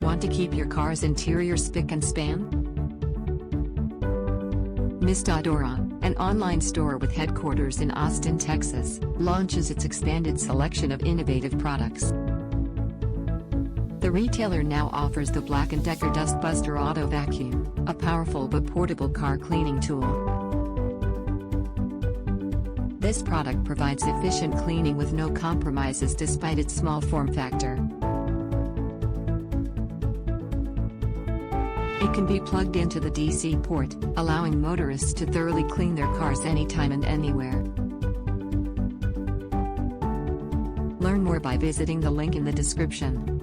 Want to keep your car's interior spick and span? Mistadora, an online store with headquarters in Austin, Texas, launches its expanded selection of innovative products. The retailer now offers the Black & Decker DustBuster Auto Vacuum, a powerful but portable car cleaning tool. This product provides efficient cleaning with no compromises despite its small form factor. It can be plugged into the DC port, allowing motorists to thoroughly clean their cars anytime and anywhere. Learn more by visiting the link in the description.